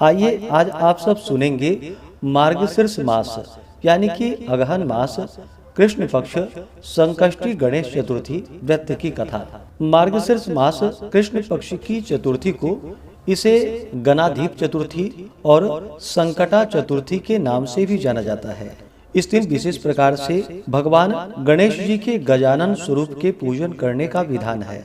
आइए आज आप सब सुनेंगे मार्गशीर्ष मास यानी कि अगहन मास कृष्ण पक्ष संकष्टी गणेश चतुर्थी व्रत की कथा। मार्गशीर्ष मास कृष्ण पक्ष की चतुर्थी को इसे गणाधीप चतुर्थी और संकटा चतुर्थी के नाम से भी जाना जाता है। इस दिन विशेष प्रकार से भगवान गणेश जी के गजानन स्वरूप के पूजन करने का विधान है।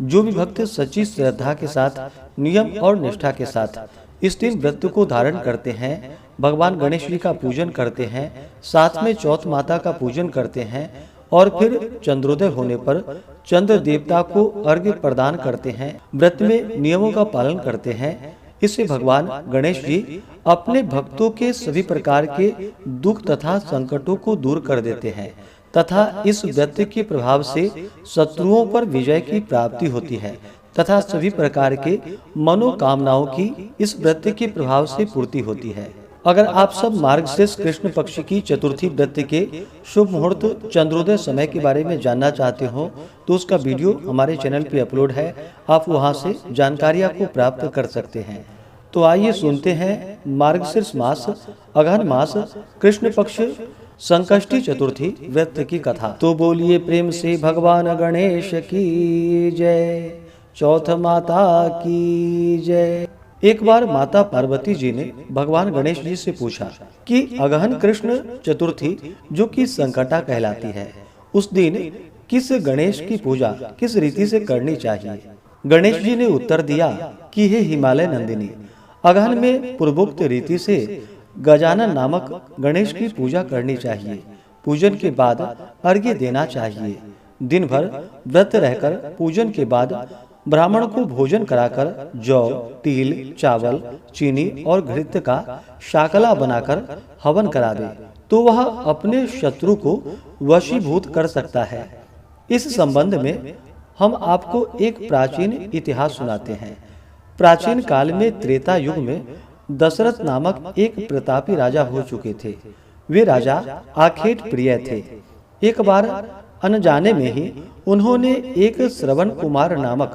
जो भी भक्त सच्ची श्रद्धा के साथ नियम और निष्ठा के साथ इस दिन व्रत को धारण करते हैं, भगवान गणेश जी का पूजन करते हैं, साथ में चौथ माता का पूजन करते हैं और फिर चंद्रोदय होने पर चंद्र देवता को अर्घ्य प्रदान करते हैं, व्रत में नियमों का पालन करते हैं, इससे भगवान गणेश जी अपने भक्तों के सभी प्रकार के दुख तथा संकटों को दूर कर देते हैं तथा इस व्रत के प्रभाव से शत्रुओं पर विजय की प्राप्ति होती है तथा सभी प्रकार के मनोकामनाओं की इस व्रत के प्रभाव से पूर्ति होती है। अगर आप सब मार्गशीर्ष कृष्ण पक्ष की चतुर्थी व्रत के शुभ मुहूर्त चंद्रोदय समय के बारे में जानना चाहते हो तो उसका वीडियो हमारे चैनल पे अपलोड है, आप वहां से जानकारियां को प्राप्त कर सकते हैं। तो आइए सुनते हैं मार्गशीर्ष मास अगहन मास कृष्ण पक्ष संकष्टी चतुर्थी व्रत की कथा। तो बोलिए प्रेम से भगवान गणेश की जय, चौथ माता की जय। एक बार माता पार्वती जी ने भगवान गणेश जी से पूछा कि अगहन कृष्ण चतुर्थी जो कि संकटा कहलाती है, उस दिन किस गणेश की पूजा किस रीति से करनी चाहिए। गणेश जी ने उत्तर दिया कि हे हिमालय नंदिनी, अगहन में पूर्वोक्त रीति से गजानन नामक गणेश की पूजा करनी चाहिए। पूजन के बाद अर्घ्य देना चाहिए। दिन भर व्रत रहकर पूजन के बाद ब्राह्मण को भोजन कराकर जौ, तिल, चावल, चीनी और घृत का शाकला बनाकर हवन करावे तो वह अपने शत्रु को वशीभूत कर सकता है। इस संबंध में हम आपको एक प्राचीन इतिहास सुनाते हैं। प्राचीन काल में त्रेता युग में दशरथ नामक एक प्रतापी राजा हो चुके थे। वे राजा आखेट प्रिय थे। एक बार अनजाने में ही उन्होंने एक श्रवण कुमार नामक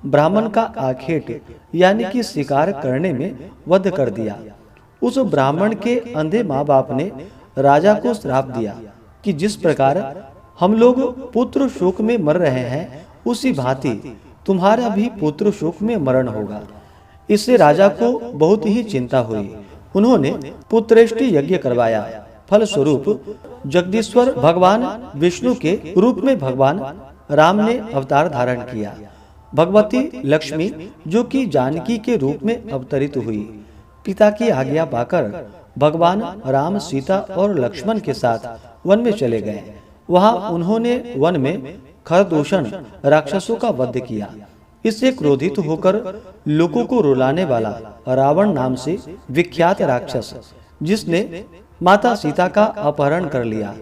ब्राह्मण का आखेट यानी कि शिकार करने में वध कर दिया। उस ब्राह्मण के अंधे माँ बाप ने राजा को श्राप दिया कि जिस प्रकार हम लोग पुत्र शोक में मर रहे हैं, उसी भांति तुम्हारा भी पुत्र शोक में मरण होगा। इससे राजा को बहुत ही चिंता हुई। उन्होंने पुत्रेष्टि यज्ञ करवाया। फलस्वरूप जगदीश्वर भगवान विष्णु के रूप में भगवान राम ने अवतार धारण किया। भगवती लक्ष्मी जो कि जानकी के रूप में अवतरित हुई। पिता की आज्ञा पाकर भगवान राम सीता और लक्ष्मण के साथ वन में चले गए। वहां उन्होंने वन में खरदूषण राक्षसों का वध किया। इससे क्रोधित होकर लोगों को रुलाने वाला रावण नाम से विख्यात राक्षस, जिसने माता सीता का अपहरण कर लिया।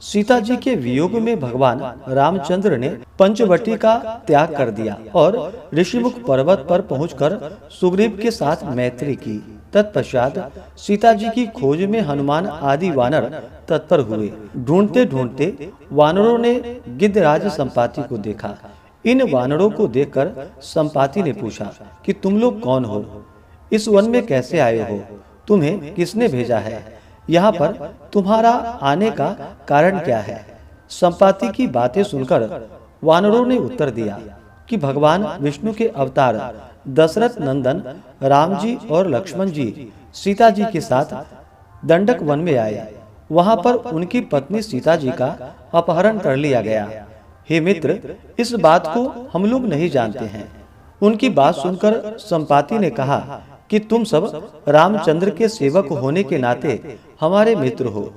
सीता जी के वियोग में भगवान रामचंद्र ने पंचवटी का त्याग कर दिया और ऋषिमुख पर्वत पर पहुंचकर सुग्रीव के साथ मैत्री की। तत्पश्चात सीता जी की खोज में हनुमान आदि वानर तत्पर हुए। ढूंढते ढूंढते वानरों ने गिद्धराज संपाति को देखा। इन वानरों को देखकर संपाति ने पूछा कि तुम लोग कौन हो, इस वन में कैसे आए हो, तुम्हें किसने भेजा है, यहाँ पर तुम्हारा आने का कारण क्या है। संपाति की बातें सुनकर वानरों ने उत्तर दिया कि भगवान विष्णु के अवतार दशरथ नंदन राम जी और लक्ष्मण जी सीता जी के साथ दंडक वन में आए। वहां पर उनकी पत्नी सीता जी का अपहरण कर लिया गया। हे मित्र, इस बात को हम लोग नहीं जानते हैं। उनकी बात सुनकर संपाति ने कहा कि तुम सब रामचंद्र के सेवक होने के नाते हमारे मित्र हो।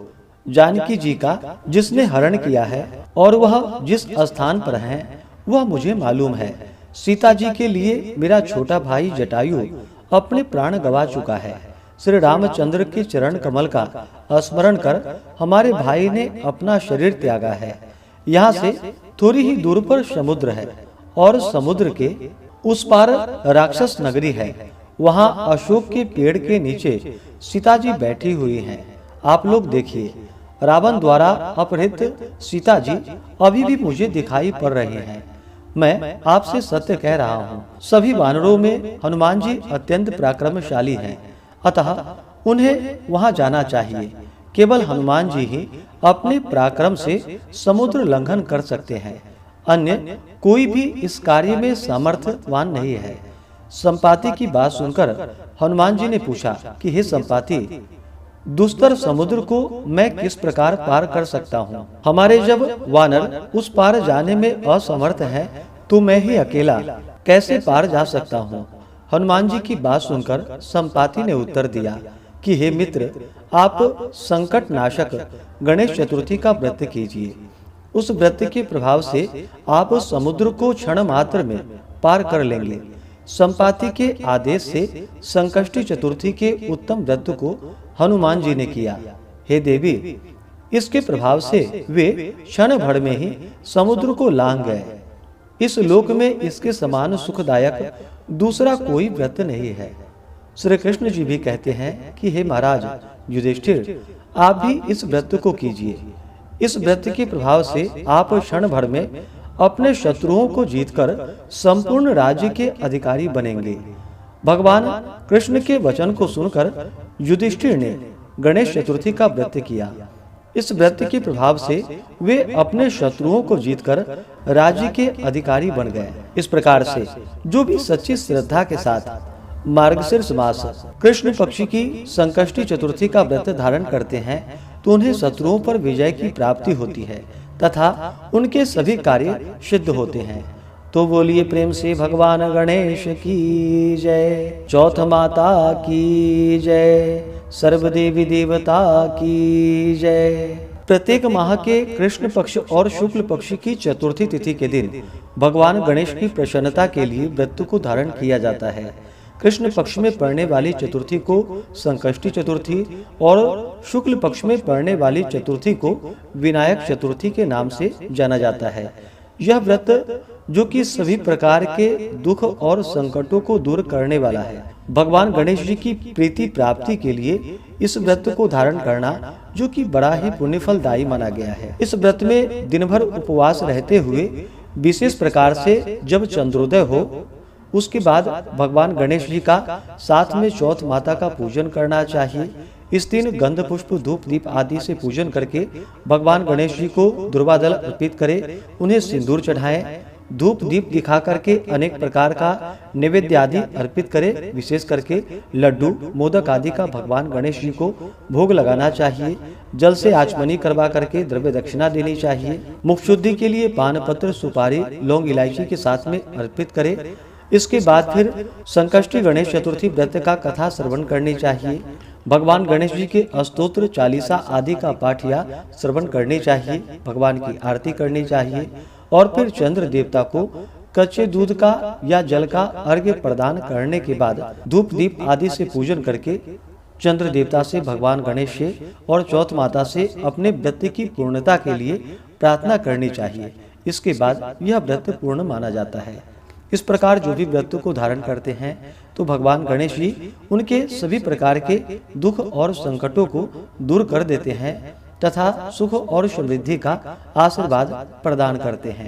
जानकी जी का जिसने हरण किया है और वह जिस स्थान पर है वह मुझे मालूम है। सीता जी के लिए मेरा छोटा भाई जटायु अपने प्राण गंवा चुका है। श्री रामचंद्र के चरण कमल का स्मरण कर हमारे भाई ने अपना शरीर त्यागा है। यहाँ से थोड़ी ही दूर पर समुद्र है और समुद्र के उस पार राक्षस नगरी है। वहाँ अशोक के पेड़ के नीचे सीता जी बैठी हुई हैं। आप लोग देखिए, रावण द्वारा अपहृत सीता जी अभी भी मुझे दिखाई पड़ रही हैं। मैं आपसे सत्य कह रहा हूँ। सभी वानरों में हनुमान जी अत्यंत पराक्रमशाली हैं। अतः उन्हें वहां जाना चाहिए। केवल हनुमान जी ही अपने पराक्रम से समुद्र लंघन कर सकते हैं, अन्य कोई भी इस कार्य में सामर्थ्यवान नहीं है। संपाति की बात सुनकर हनुमान जी ने पूछा कि हे संपाति, दुस्तर समुद्र को मैं किस प्रकार पार कर सकता हूँ? हमारे जब वानर उस पार जाने में असमर्थ हैं, तो मैं ही अकेला कैसे पार जा सकता हूँ? हनुमान जी की बात सुनकर संपाति ने उत्तर दिया कि हे मित्र, आप संकट नाशक गणेश चतुर्थी का व्रत कीजिए। उस व्रत के प्रभाव से आप समुद्र को क्षण मात्र में पार कर लेंगे। संपाति के आदेश से संकष्टी चतुर्थी के उत्तम व्रत को हनुमान जी ने किया। हे देवी, इसके प्रभाव से वे क्षण भर में ही समुद्र को लांघ गए। इस लोक में इसके समान सुखदायक दूसरा कोई व्रत नहीं है। श्री कृष्ण जी भी कहते हैं कि हे महाराज युधिष्ठिर, आप भी इस व्रत को कीजिए। इस व्रत के प्रभाव से आप क्षण भर में अपने शत्रुओं को जीतकर संपूर्ण राज्य के अधिकारी बनेंगे। भगवान कृष्ण के वचन को सुनकर युधिष्ठिर ने गणेश चतुर्थी का व्रत किया। इस व्रत के प्रभाव से वे अपने शत्रुओं को जीतकर राज्य के अधिकारी बन गए। इस प्रकार से जो भी सच्ची श्रद्धा के साथ मार्गशीर्ष मास कृष्ण पक्ष की संकष्टी चतुर्थी का व्रत धारण करते हैं, तो उन्हें शत्रुओं पर विजय की प्राप्ति होती है तथा उनके सभी कार्य सिद्ध होते हैं। तो बोलिए प्रेम से भगवान गणेश की जय, चौथ माता की जय, सर्व देवी देवता की जय। प्रत्येक माह के कृष्ण पक्ष और शुक्ल पक्ष की चतुर्थी तिथि के दिन भगवान गणेश की प्रसन्नता के लिए व्रत को धारण किया जाता है। कृष्ण पक्ष में पड़ने वाली चतुर्थी को संकष्टी चतुर्थी और शुक्ल पक्ष में पड़ने वाली चतुर्थी को विनायक चतुर्थी के नाम से जाना जाता है। यह व्रत जो कि सभी प्रकार के दुख और संकटों को दूर करने वाला है। भगवान गणेश जी की प्रीति प्राप्ति के लिए इस व्रत को धारण करना जो कि बड़ा ही पुण्यफलदायी माना गया है। इस व्रत में दिन भर उपवास रहते हुए विशेष प्रकार से जब चंद्रोदय हो, उसके बाद भगवान गणेश जी का साथ में चौथ माता का पूजन करना चाहिए। इस दिन गंध पुष्प धूप दीप आदि से पूजन करके भगवान गणेश जी को दुर्वादल अर्पित करें, उन्हें सिंदूर चढ़ाएं, धूप दीप दिखा करके अनेक प्रकार का नैवेद्य आदि अर्पित करें। विशेष करके लड्डू मोदक आदि का भगवान गणेश जी को भोग लगाना चाहिए। जल से आचमनी करवा करके द्रव्य दक्षिणा देनी चाहिए। मुख शुद्धि के लिए पान पत्र सुपारी लौंग इलायची के साथ में अर्पित करें। इसके बाद फिर संकष्टी गणेश चतुर्थी व्रत का कथा श्रवण करनी चाहिए। भगवान गणेश जी के अस्तोत्र चालीसा आदि का पाठ या श्रवण करनी चाहिए। भगवान की आरती करनी चाहिए और फिर चंद्र देवता को कच्चे दूध का या जल का अर्घ्य प्रदान करने के बाद धूप दीप आदि से पूजन करके चंद्र देवता से, भगवान गणेश से और चौथ माता से अपने व्रत की पूर्णता के लिए प्रार्थना करनी चाहिए। इसके बाद यह व्रत पूर्ण माना जाता है। इस प्रकार जो भी व्रत को धारण करते हैं तो भगवान गणेश जी उनके सभी प्रकार के दुख और संकटों को दूर कर देते हैं तथा सुख और समृद्धि का आशीर्वाद प्रदान करते हैं।